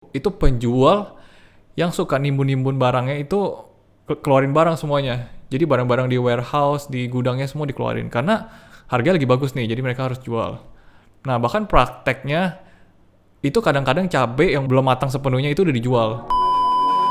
Itu penjual yang suka nimbun-nimbun barangnya itu keluarin barang semuanya. Jadi barang-barang di warehouse, di gudangnya semua dikeluarin. Karena harganya lagi bagus nih, jadi mereka harus jual. Nah, bahkan prakteknya itu kadang-kadang cabai yang belum matang sepenuhnya itu udah dijual.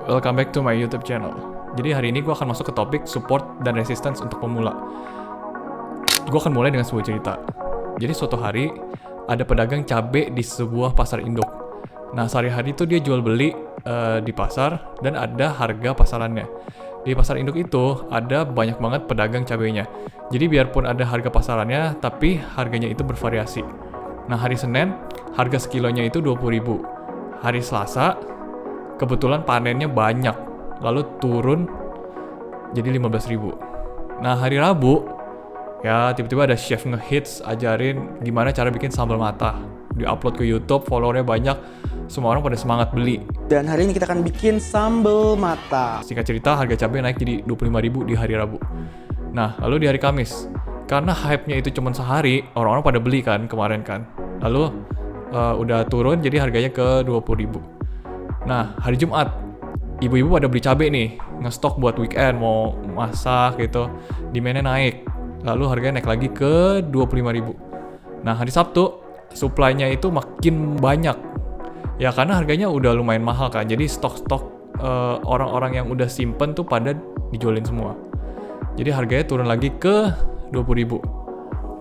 Welcome back to my YouTube channel. Jadi hari ini gue akan masuk ke topik support dan resistance untuk pemula. Gue akan mulai dengan sebuah cerita. Jadi suatu hari ada pedagang cabai di sebuah pasar induk. Nah, sehari-hari itu dia jual beli di pasar dan ada harga pasarannya. Di pasar induk itu ada banyak banget pedagang cabainya. Jadi biarpun ada harga pasarannya, tapi harganya itu bervariasi. Nah, hari Senin harga sekilonya itu 20.000. Hari Selasa kebetulan panennya banyak, lalu turun jadi 15.000. Nah, hari Rabu ya tiba-tiba ada chef ngehits ajarin gimana cara bikin sambal mata. Di-upload ke YouTube, followernya banyak, semua orang pada semangat beli. Dan hari ini kita akan bikin sambal mata. Singkat cerita, harga cabai naik jadi 25.000 di hari Rabu. Nah, lalu di hari Kamis, karena hype-nya itu cuma sehari, orang-orang pada beli kan kemarin kan. Lalu udah turun jadi harganya ke 20.000. Nah, hari Jumat, ibu-ibu pada beli cabai nih, ngestok buat weekend, mau masak gitu. Demand-nya naik, lalu harganya naik lagi ke 25.000. Nah, hari Sabtu, supply-nya itu makin banyak. Ya karena harganya udah lumayan mahal kan, jadi stok-stok orang-orang yang udah simpen tuh pada dijualin semua. Jadi harganya turun lagi ke 20.000.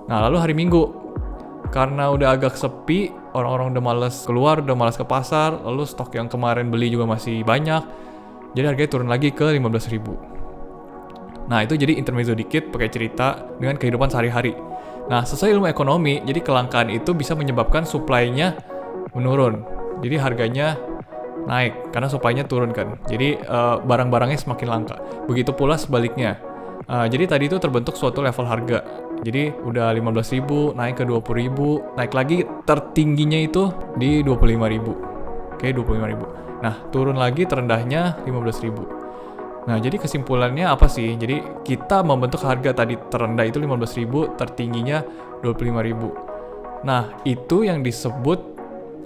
Nah, lalu hari Minggu, karena udah agak sepi, orang-orang udah males keluar, udah males ke pasar, lalu stok yang kemarin beli juga masih banyak, jadi harganya turun lagi ke 15.000. Nah, itu jadi intermezzo dikit pakai cerita dengan kehidupan sehari-hari. Nah, sesuai ilmu ekonomi, jadi kelangkaan itu bisa menyebabkan supply-nya menurun. Jadi harganya naik karena supply-nya turun kan. Jadi barang-barangnya semakin langka. Begitu pula sebaliknya. Jadi tadi itu terbentuk suatu level harga. Jadi udah 15.000 naik ke 20.000, naik lagi tertingginya itu di 25.000. Oke, 25.000. Nah, turun lagi terendahnya 15.000. Nah, jadi kesimpulannya apa sih? Jadi kita membentuk harga tadi terendah itu 15.000, tertingginya 25.000. Nah, itu yang disebut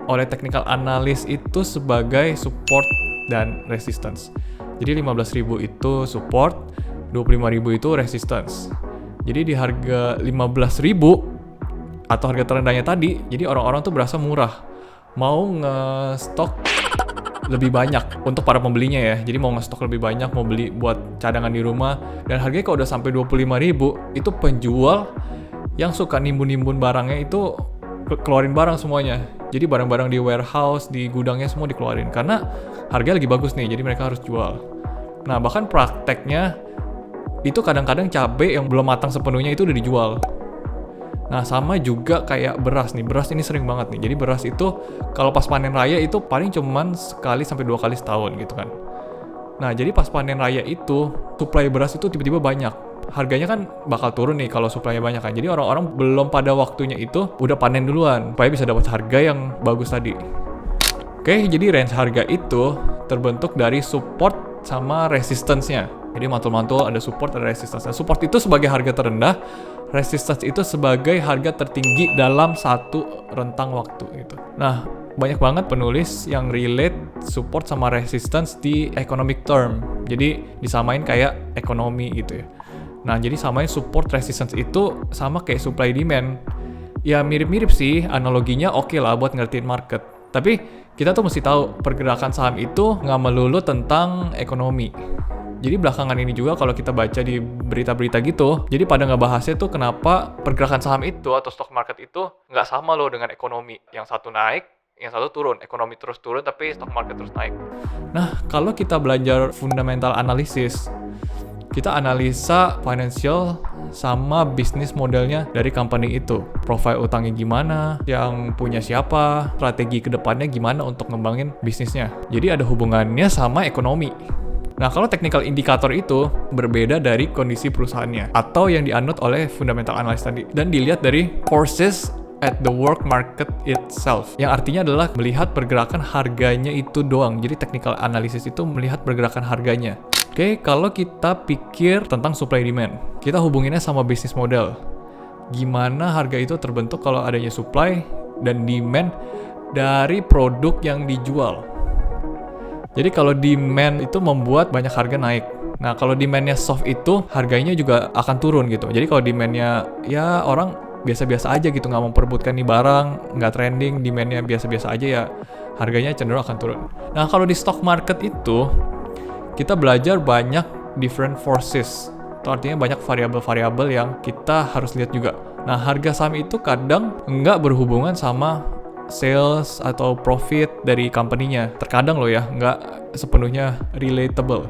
oleh technical analyst itu sebagai support dan resistance. Jadi 15.000 itu support, 25.000 itu resistance. Jadi di harga 15.000 atau harga terendahnya tadi, jadi orang-orang tuh berasa murah. Mau nge-stok lebih banyak untuk para pembelinya ya. Jadi mau nge-stok lebih banyak, mau beli buat cadangan di rumah. Dan harganya kalau udah sampai 25.000, itu penjual yang suka nimbun-nimbun barangnya itu keluarin barang semuanya. Jadi barang-barang di warehouse, di gudangnya semua dikeluarin. Karena harganya lagi bagus nih, jadi mereka harus jual. Nah, bahkan prakteknya itu kadang-kadang cabai yang belum matang sepenuhnya itu udah dijual. Nah, sama juga kayak beras nih. Beras ini sering banget nih. Jadi beras itu kalau pas panen raya itu paling cuman sekali sampai 2 kali setahun gitu kan. Nah, jadi pas panen raya itu supply beras itu tiba-tiba banyak. Harganya kan bakal turun nih kalau supply-nya banyak kan. Jadi orang-orang belum pada waktunya itu udah panen duluan supaya bisa dapat harga yang bagus tadi. Oke, jadi range harga itu terbentuk dari support sama resistance-nya. Jadi mantul-mantul ada support ada resistance. Nah, support itu sebagai harga terendah, resistance itu sebagai harga tertinggi dalam satu rentang waktu gitu. Nah, banyak banget penulis yang relate support sama resistance di economic term. Jadi disamain kayak ekonomi gitu ya. Nah, jadi samain support resistance itu sama kayak supply demand. Ya mirip-mirip sih, analoginya oke lah buat ngertiin market. Tapi kita tuh mesti tahu pergerakan saham itu nggak melulu tentang ekonomi. Jadi belakangan ini juga kalau kita baca di berita-berita gitu, jadi pada ngebahasnya tuh kenapa pergerakan saham itu atau stock market itu nggak sama loh dengan ekonomi. Yang satu naik, yang satu turun. Ekonomi terus turun tapi stock market terus naik. Nah, kalau kita belajar fundamental analysis, kita analisa financial sama bisnis modelnya dari company itu. Profile utangnya gimana, yang punya siapa, strategi kedepannya gimana untuk ngembangin bisnisnya. Jadi ada hubungannya sama ekonomi. Nah, kalau technical indicator itu berbeda dari kondisi perusahaannya atau yang dianut oleh fundamental analysis tadi dan dilihat dari forces at the work market itself. Yang artinya adalah melihat pergerakan harganya itu doang. Jadi technical analysis itu melihat pergerakan harganya. Oke, kalau kita pikir tentang supply demand, kita hubunginnya sama bisnis model. Gimana harga itu terbentuk kalau adanya supply dan demand dari produk yang dijual. Jadi kalau demand itu membuat banyak harga naik. Nah, kalau demandnya soft itu harganya juga akan turun gitu. Jadi kalau demandnya ya orang biasa-biasa aja gitu, nggak memperebutkan nih barang, nggak trending, demandnya biasa-biasa aja ya, harganya cenderung akan turun. Nah, kalau di stock market itu kita belajar banyak different forces. Itu artinya banyak variabel-variabel yang kita harus lihat juga. Nah, harga saham itu kadang nggak berhubungan sama sales atau profit dari company-nya. Terkadang loh ya, nggak sepenuhnya relatable.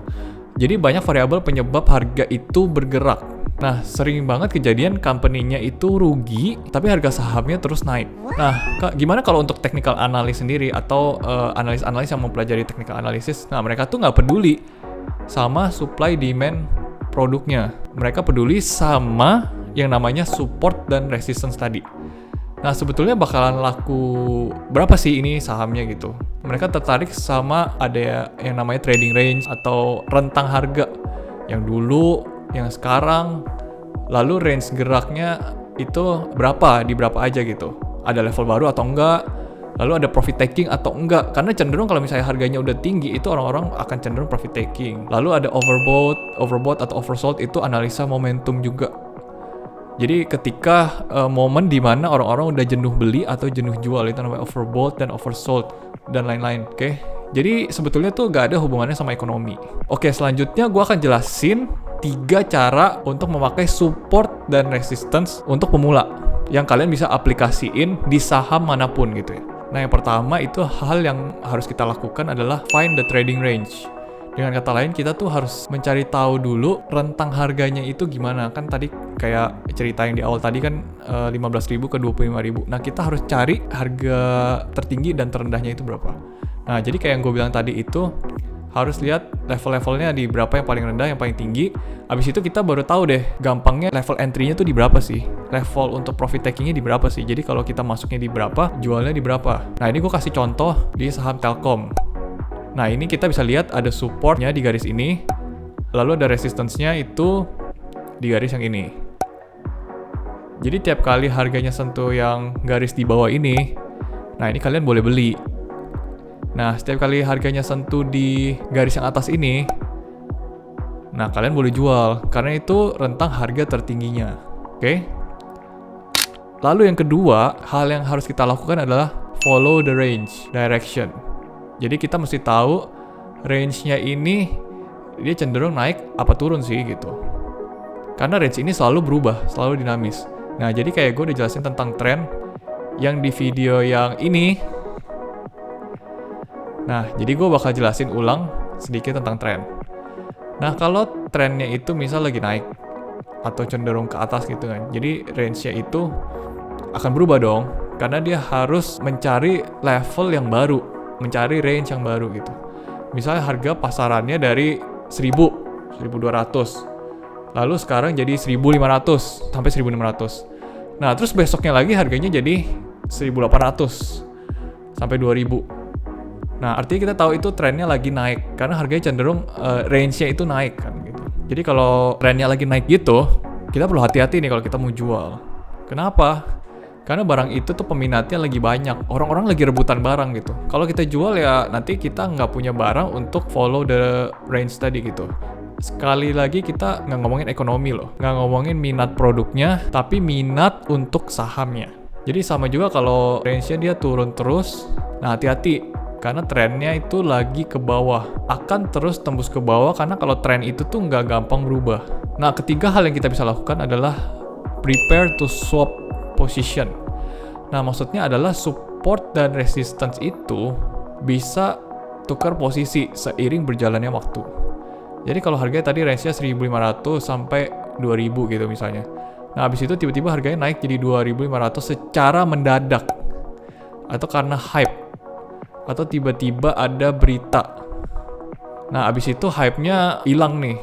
Jadi banyak variabel penyebab harga itu bergerak. Nah, sering banget kejadian company-nya itu rugi, tapi harga sahamnya terus naik. Nah, gimana kalau untuk technical analysis sendiri atau analis-analis yang mempelajari technical analysis? Nah, mereka tuh nggak peduli sama supply demand produknya. Mereka peduli sama yang namanya support dan resistance tadi. Nah, sebetulnya bakalan laku berapa sih ini sahamnya gitu. Mereka tertarik sama ada yang namanya trading range atau rentang harga. Yang dulu, yang sekarang, lalu range geraknya itu berapa, di berapa aja gitu. Ada level baru atau enggak, lalu ada profit taking atau enggak. Karena cenderung kalau misalnya harganya udah tinggi, itu orang-orang akan cenderung profit taking. Lalu ada overbought atau oversold, itu analisa momentum juga. Jadi ketika momen di mana orang-orang udah jenuh beli atau jenuh jual, itu namanya overbought dan oversold dan lain-lain. Oke. Jadi sebetulnya tuh gak ada hubungannya sama ekonomi. Oke, selanjutnya gue akan jelasin 3 cara untuk memakai support dan resistance untuk pemula yang kalian bisa aplikasiin di saham manapun gitu ya. Nah, yang pertama itu hal yang harus kita lakukan adalah find the trading range. Dengan kata lain, kita tuh harus mencari tahu dulu rentang harganya itu gimana. Kan tadi kayak cerita yang di awal tadi kan 15.000 ke 25.000. Nah, kita harus cari harga tertinggi dan terendahnya itu berapa. Nah, jadi kayak yang gue bilang tadi itu harus lihat level-levelnya di berapa yang paling rendah, yang paling tinggi. Abis itu kita baru tahu deh gampangnya level entry-nya tuh di berapa sih. Level untuk profit taking-nya di berapa sih. Jadi kalau kita masuknya di berapa, jualnya di berapa. Nah, ini gue kasih contoh di saham Telkom. Nah, ini kita bisa lihat ada supportnya di garis ini, lalu ada resistance-nya itu di garis yang ini. Jadi tiap kali harganya sentuh yang garis di bawah ini, nah ini kalian boleh beli. Nah, setiap kali harganya sentuh di garis yang atas ini, nah kalian boleh jual, karena itu rentang harga tertingginya. Oke? Lalu yang kedua, hal yang harus kita lakukan adalah follow the range, direction. Jadi kita mesti tahu range-nya ini dia cenderung naik apa turun sih gitu. Karena range ini selalu berubah, selalu dinamis. Nah, jadi kayak gue udah jelasin tentang tren yang di video yang ini. Nah, jadi gue bakal jelasin ulang sedikit tentang tren. Nah, kalau trennya itu misal lagi naik atau cenderung ke atas gitu kan. Jadi range-nya itu akan berubah dong. Karena dia harus mencari level yang baru, mencari range yang baru gitu. Misalnya harga pasarannya dari 1.000, 1.200. Lalu sekarang jadi 1.500 sampai 1.600. Nah, terus besoknya lagi harganya jadi 1.800 sampai 2.000. Nah, artinya kita tahu itu trennya lagi naik karena harganya cenderung range-nya itu naik kan gitu. Jadi kalau trennya lagi naik gitu, kita perlu hati-hati nih kalau kita mau jual. Kenapa? Karena barang itu tuh peminatnya lagi banyak. Orang-orang lagi rebutan barang gitu. Kalau kita jual ya nanti kita nggak punya barang untuk follow the range tadi gitu. Sekali lagi kita nggak ngomongin ekonomi loh. Nggak ngomongin minat produknya, tapi minat untuk sahamnya. Jadi sama juga kalau range-nya dia turun terus. Nah, hati-hati. Karena trennya itu lagi ke bawah. Akan terus tembus ke bawah karena kalau tren itu tuh nggak gampang berubah. Nah, ketiga hal yang kita bisa lakukan adalah prepare to swap position. Nah, maksudnya adalah support dan resistance itu bisa tukar posisi seiring berjalannya waktu. Jadi kalau harganya tadi range-nya 1.500 sampai 2.000 gitu misalnya. Nah, habis itu tiba-tiba harganya naik jadi 2.500 secara mendadak. Atau karena hype. Atau tiba-tiba ada berita. Nah, habis itu hype-nya hilang nih.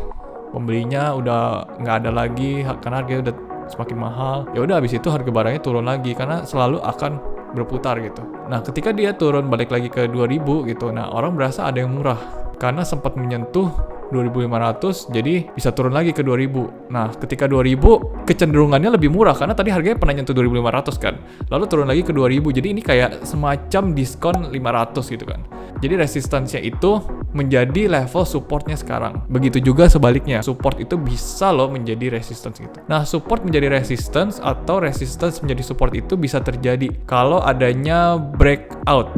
Pembelinya udah nggak ada lagi karena harganya udah semakin mahal. Ya udah, habis itu harga barangnya turun lagi karena selalu akan berputar gitu. Nah, ketika dia turun balik lagi ke 2.000 gitu, nah orang berasa ada yang murah karena sempat menyentuh 2.500 jadi bisa turun lagi ke 2.000. Nah, ketika 2.000 kecenderungannya lebih murah karena tadi harganya pernah nyentuh 2.500 kan. Lalu turun lagi ke 2.000. Jadi ini kayak semacam diskon 500 gitu kan. Jadi resistansinya itu menjadi level supportnya sekarang. Begitu juga sebaliknya, support itu bisa loh menjadi resistance gitu. Nah, support menjadi resistance atau resistance menjadi support itu bisa terjadi kalau adanya breakout.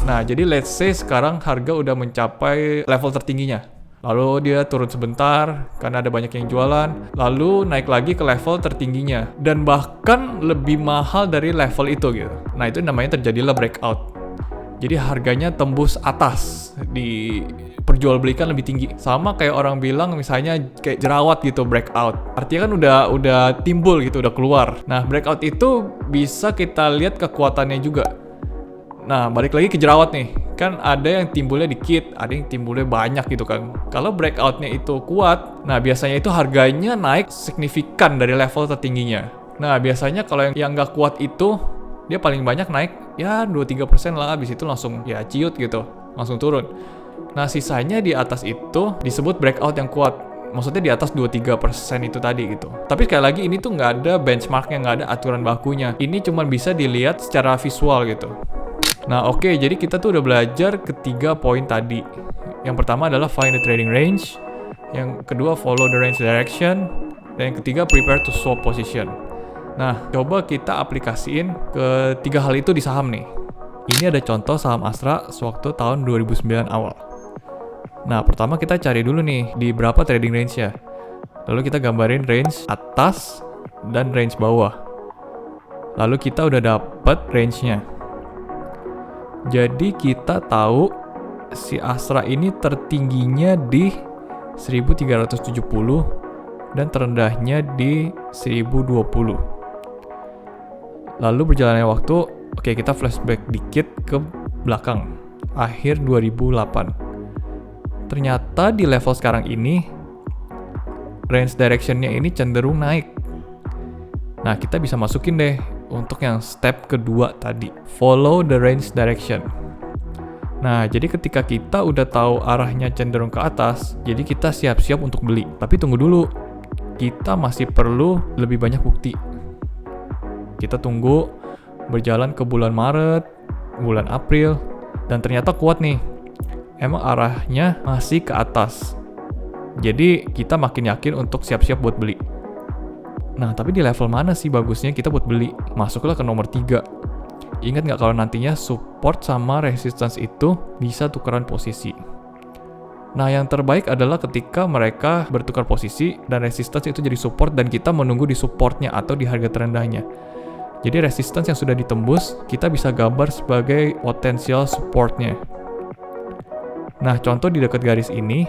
Nah, jadi let's say sekarang harga udah mencapai level tertingginya. Lalu dia turun sebentar karena ada banyak yang jualan, lalu naik lagi ke level tertingginya dan bahkan lebih mahal dari level itu gitu. Nah, itu namanya terjadilah breakout. Jadi harganya tembus atas, diperjualbelikan lebih tinggi. Sama kayak orang bilang misalnya kayak jerawat gitu, breakout. Artinya kan udah timbul gitu, udah keluar. Nah, breakout itu bisa kita lihat kekuatannya juga. Nah, balik lagi ke jerawat nih. Kan ada yang timbulnya dikit, ada yang timbulnya banyak gitu kan. Kalau breakoutnya itu kuat, nah biasanya itu harganya naik signifikan dari level tertingginya. Nah, biasanya kalau yang nggak kuat itu, dia paling banyak naik ya 2-3% lah, habis itu langsung ya ciut gitu, langsung turun. Nah, sisanya di atas itu disebut breakout yang kuat. Maksudnya di atas 2-3% itu tadi gitu. Tapi sekali lagi ini tuh nggak ada benchmarknya, nggak ada aturan bakunya. Ini cuma bisa dilihat secara visual gitu. Nah, oke, jadi kita tuh udah belajar ketiga poin tadi. Yang pertama adalah find the trading range, yang kedua follow the range direction, dan yang ketiga prepare to swap position. Nah, coba kita aplikasiin ketiga hal itu di saham nih. Ini ada contoh saham Astra sewaktu tahun 2009 awal. Nah, pertama kita cari dulu nih di berapa trading range-nya. Lalu kita gambarin range atas dan range bawah. Lalu kita udah dapet range-nya. Jadi kita tahu si Astra ini tertingginya di 1370 dan terendahnya di 1020. Lalu berjalannya waktu, oke, kita flashback dikit ke belakang, akhir 2008. Ternyata di level sekarang ini range direction-nya ini cenderung naik. Nah, kita bisa masukin deh untuk yang step kedua tadi, follow the range direction. Nah, jadi ketika kita udah tahu arahnya cenderung ke atas, jadi kita siap-siap untuk beli. Tapi tunggu dulu, kita masih perlu lebih banyak bukti. Kita tunggu berjalan ke bulan Maret, bulan April, dan ternyata kuat nih. Emang arahnya masih ke atas. Jadi kita makin yakin untuk siap-siap buat beli. Nah, tapi di level mana sih bagusnya kita buat beli? Masuklah ke nomor 3. Ingat nggak kalau nantinya support sama resistance itu bisa tukeran posisi. Nah, yang terbaik adalah ketika mereka bertukar posisi dan resistance itu jadi support dan kita menunggu di supportnya atau di harga terendahnya. Jadi resistance yang sudah ditembus, kita bisa gambar sebagai potensial supportnya. Nah, contoh di dekat garis ini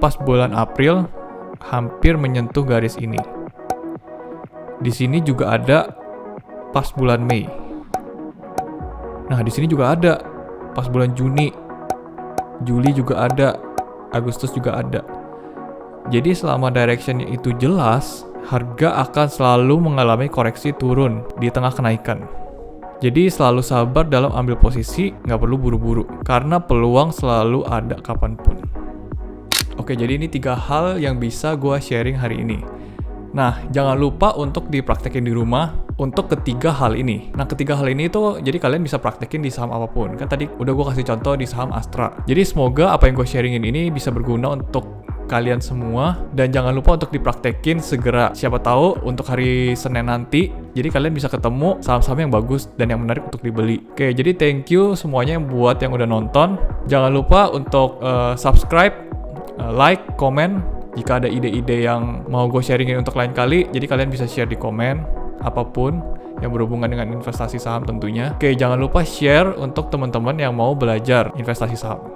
pas bulan April, hampir menyentuh garis ini. Di sini juga ada pas bulan Mei. Nah, di sini juga ada pas bulan Juni. Juli juga ada, Agustus juga ada. Jadi selama directionnya itu jelas, harga akan selalu mengalami koreksi turun di tengah kenaikan. Jadi selalu sabar dalam ambil posisi, nggak perlu buru-buru, karena peluang selalu ada kapanpun. Oke, jadi ini 3 hal yang bisa gue sharing hari ini. Nah, jangan lupa untuk dipraktekin di rumah untuk ketiga hal ini. Nah, ketiga hal ini tuh jadi kalian bisa praktekin di saham apapun. Kan tadi udah gue kasih contoh di saham Astra. Jadi semoga apa yang gue sharingin ini bisa berguna untuk kalian semua. Dan jangan lupa untuk dipraktekin segera. Siapa tahu untuk hari Senin nanti, jadi kalian bisa ketemu saham-saham yang bagus dan yang menarik untuk dibeli. Oke, jadi thank you semuanya yang buat yang udah nonton. Jangan lupa untuk subscribe, like, komen. Jika ada ide-ide yang mau gue sharingin untuk lain kali, jadi kalian bisa share di komen apapun yang berhubungan dengan investasi saham tentunya. Oke, jangan lupa share untuk teman-teman yang mau belajar investasi saham.